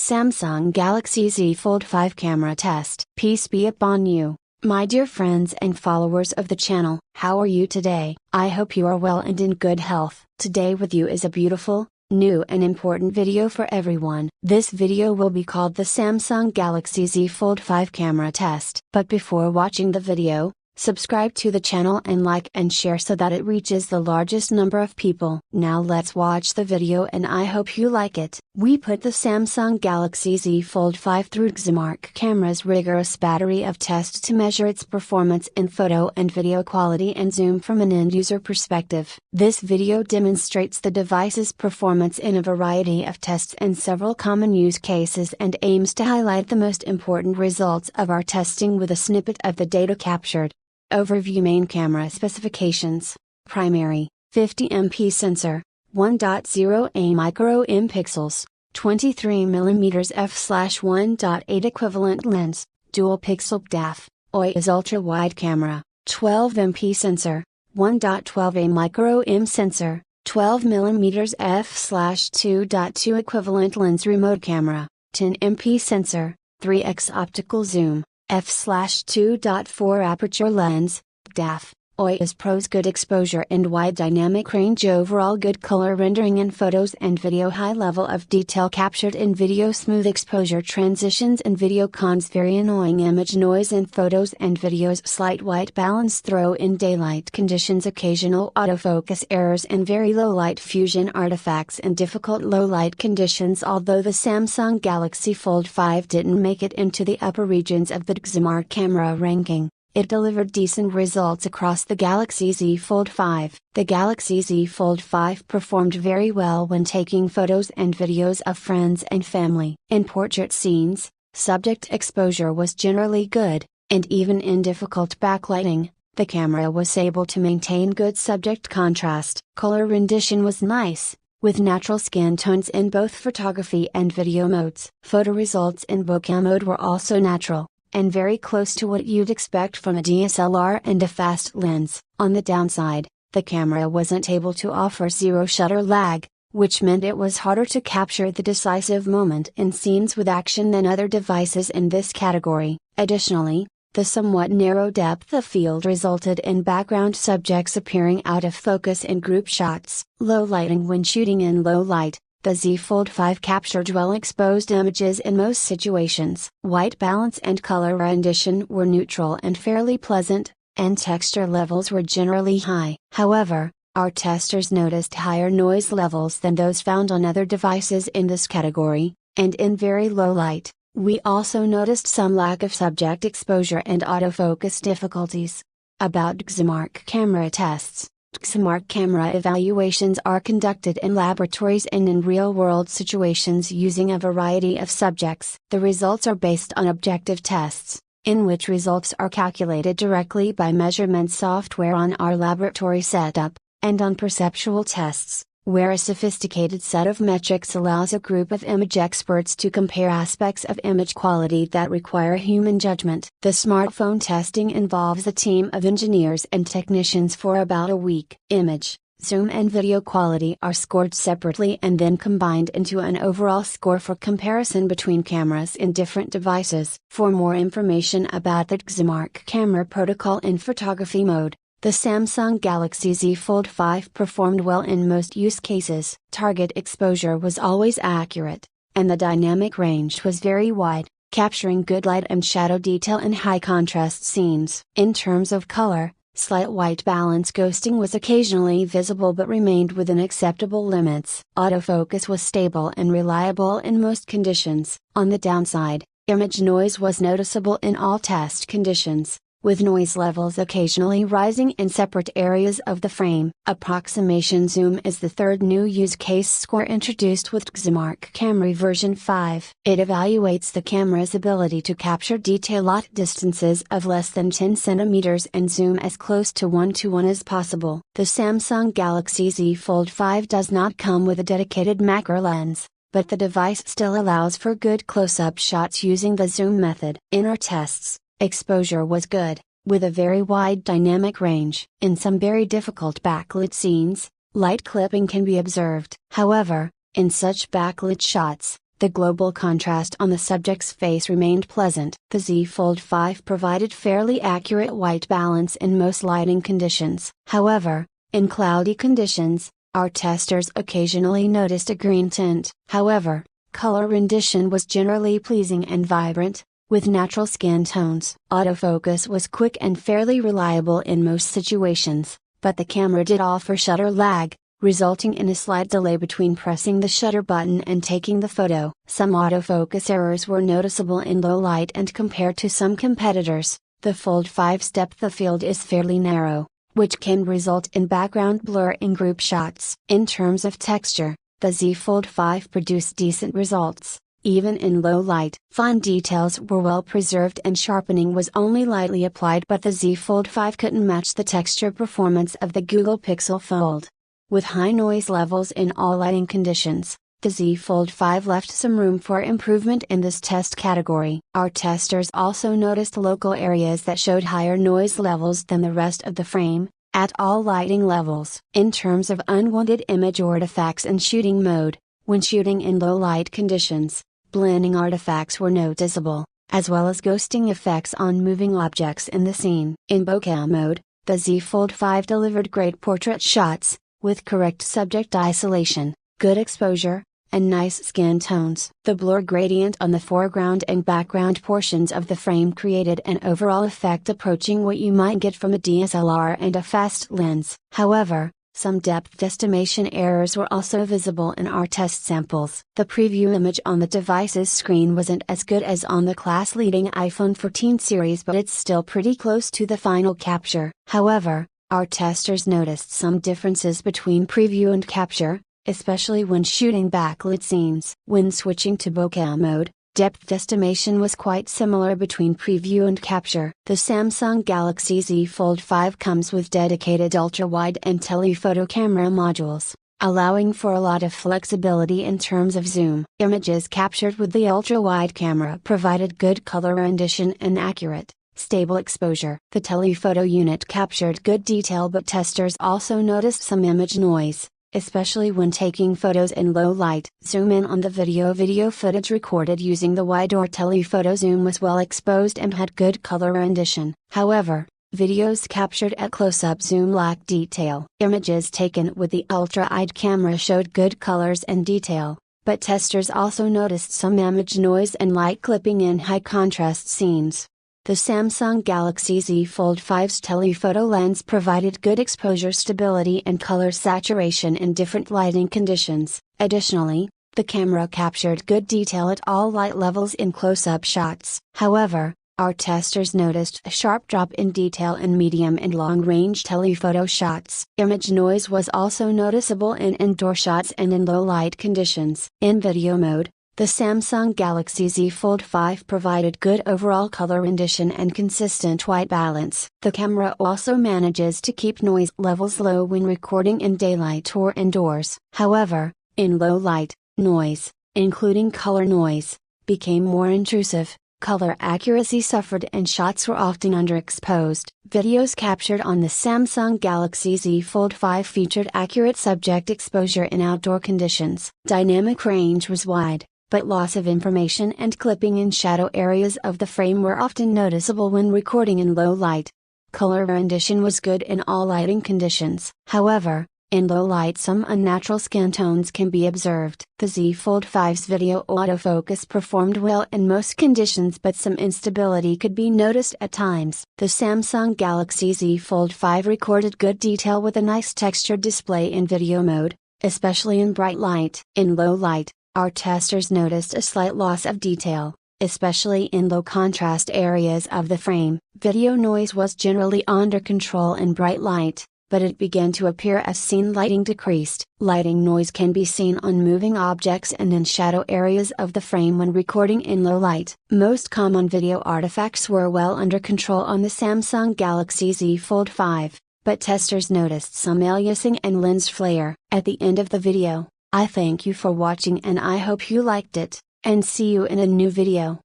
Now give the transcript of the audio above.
Samsung Galaxy Z Fold5 camera test. Peace be upon you, my dear friends and followers of the channel. How are you today? I hope you are well and in good health. Today with you is a beautiful, new and important video for everyone. This video will be called the Samsung Galaxy Z Fold5 camera test. But before watching the video, subscribe to the channel and like and share so that it reaches the largest number of people. Now let's watch the video and I hope you like it. We put the Samsung Galaxy Z Fold5 through Xmark camera's rigorous battery of tests to measure its performance in photo and video quality and zoom from an end-user perspective. This video demonstrates the device's performance in a variety of tests and several common use cases and aims to highlight the most important results of our testing with a snippet of the data captured. Overview. Main camera specifications. Primary, 50MP sensor, 1.0 micro M pixels, 23mm f/1.8 equivalent lens, dual pixel DAF, OIS ultra wide camera, 12MP sensor, 1.12 micro M sensor, 12mm f/2.2 equivalent lens remote camera, 10MP sensor, 3x optical zoom, f/2.4 aperture lens, DAF, OIS pros good exposure and wide dynamic range overall good color rendering in photos and video high level of detail captured in video smooth exposure transitions in video cons very annoying image noise in photos and videos slight white balance throw in daylight conditions occasional autofocus errors and very low light fusion artifacts in difficult low light conditions. Although the Samsung Galaxy Fold5 didn't make it into the upper regions of the Xmark camera ranking, it delivered decent results across the Galaxy Z Fold5. The Galaxy Z Fold5 performed very well when taking photos and videos of friends and family. In portrait scenes, subject exposure was generally good, and even in difficult backlighting, the camera was able to maintain good subject contrast. Color rendition was nice, with natural skin tones in both photography and video modes. Photo results in bokeh mode were also natural, and very close to what you'd expect from a DSLR and a fast lens. On the downside, the camera wasn't able to offer zero shutter lag, which meant it was harder to capture the decisive moment in scenes with action than other devices in this category. Additionally, the somewhat narrow depth of field resulted in background subjects appearing out of focus in group shots. Low lighting. When shooting in low light, the Z Fold5 captured well-exposed images in most situations. White balance and color rendition were neutral and fairly pleasant, and texture levels were generally high. However, our testers noticed higher noise levels than those found on other devices in this category, and in very low light, we also noticed some lack of subject exposure and autofocus difficulties. About Xmark camera tests. Xmark camera evaluations are conducted in laboratories and in real-world situations using a variety of subjects. The results are based on objective tests, in which results are calculated directly by measurement software on our laboratory setup, and on perceptual tests, where a sophisticated set of metrics allows a group of image experts to compare aspects of image quality that require human judgment. The smartphone testing involves a team of engineers and technicians for about a week. Image, zoom and video quality are scored separately and then combined into an overall score for comparison between cameras in different devices. For more information about the Xmark camera protocol in photography mode, the Samsung Galaxy Z Fold5 performed well in most use cases. Target exposure was always accurate, and the dynamic range was very wide, capturing good light and shadow detail in high contrast scenes. In terms of color, slight white balance ghosting was occasionally visible but remained within acceptable limits. Autofocus was stable and reliable in most conditions. On the downside, image noise was noticeable in all test conditions, with noise levels occasionally rising in separate areas of the frame. Approximation zoom is the third new use case score introduced with Xmark Camera version 5. It evaluates the camera's ability to capture detail at distances of less than 10 cm and zoom as close to 1:1 as possible. The Samsung Galaxy Z Fold5 does not come with a dedicated macro lens, but the device still allows for good close-up shots using the zoom method. In our tests, exposure was good, with a very wide dynamic range. In some very difficult backlit scenes, light clipping can be observed. However, in such backlit shots, the global contrast on the subject's face remained pleasant. The Z Fold 5 provided fairly accurate white balance in most lighting conditions. However, in cloudy conditions, our testers occasionally noticed a green tint. However, color rendition was generally pleasing and vibrant, with natural skin tones. Autofocus was quick and fairly reliable in most situations, but the camera did offer shutter lag, resulting in a slight delay between pressing the shutter button and taking the photo. Some autofocus errors were noticeable in low light, and compared to some competitors, the Fold 5's depth of field is fairly narrow, which can result in background blur in group shots. In terms of texture, the Z Fold 5 produced decent results, even in low light. Fine details were well preserved and sharpening was only lightly applied, but the Z Fold 5 couldn't match the texture performance of the Google Pixel Fold. With high noise levels in all lighting conditions, the Z Fold 5 left some room for improvement in this test category. Our testers also noticed local areas that showed higher noise levels than the rest of the frame, at all lighting levels. In terms of unwanted image artifacts and shooting mode, when shooting in low light conditions, blending artifacts were noticeable, as well as ghosting effects on moving objects in the scene. In bokeh mode, the Z Fold 5 delivered great portrait shots, with correct subject isolation, good exposure, and nice skin tones. The blur gradient on the foreground and background portions of the frame created an overall effect approaching what you might get from a DSLR and a fast lens. However, some depth estimation errors were also visible in our test samples. The preview image on the device's screen wasn't as good as on the class-leading iPhone 14 series, but it's still pretty close to the final capture. However, our testers noticed some differences between preview and capture, especially when shooting backlit scenes. When switching to bokeh mode, depth estimation was quite similar between preview and capture. The Samsung Galaxy Z Fold 5 comes with dedicated ultra-wide and telephoto camera modules, allowing for a lot of flexibility in terms of zoom. Images captured with the ultra-wide camera provided good color rendition and accurate, stable exposure. The telephoto unit captured good detail, but testers also noticed some image noise, especially when taking photos in low light. Zoom in on the video. Video footage recorded using the wide or telephoto zoom was well exposed and had good color rendition. However, videos captured at close-up zoom lacked detail. Images taken with the ultra-wide camera showed good colors and detail, but testers also noticed some image noise and light clipping in high-contrast scenes. The Samsung Galaxy Z Fold 5's telephoto lens provided good exposure stability and color saturation in different lighting conditions. Additionally, the camera captured good detail at all light levels in close-up shots. However, our testers noticed a sharp drop in detail in medium and long-range telephoto shots. Image noise was also noticeable in indoor shots and in low-light conditions. In video mode, the Samsung Galaxy Z Fold 5 provided good overall color rendition and consistent white balance. The camera also manages to keep noise levels low when recording in daylight or indoors. However, in low light, noise, including color noise, became more intrusive. Color accuracy suffered and shots were often underexposed. Videos captured on the Samsung Galaxy Z Fold 5 featured accurate subject exposure in outdoor conditions. Dynamic range was wide, but loss of information and clipping in shadow areas of the frame were often noticeable when recording in low light. Color rendition was good in all lighting conditions. However, in low light some unnatural skin tones can be observed. The Z Fold 5's video autofocus performed well in most conditions, but some instability could be noticed at times. The Samsung Galaxy Z Fold 5 recorded good detail with a nice textured display in video mode, especially in bright light. In low light, our testers noticed a slight loss of detail, especially in low contrast areas of the frame. Video noise was generally under control in bright light, but it began to appear as scene lighting decreased. Lighting noise can be seen on moving objects and in shadow areas of the frame when recording in low light. Most common video artifacts were well under control on the Samsung Galaxy Z Fold 5, but testers noticed some aliasing and lens flare. At the end of the video, I thank you for watching and I hope you liked it, and see you in a new video.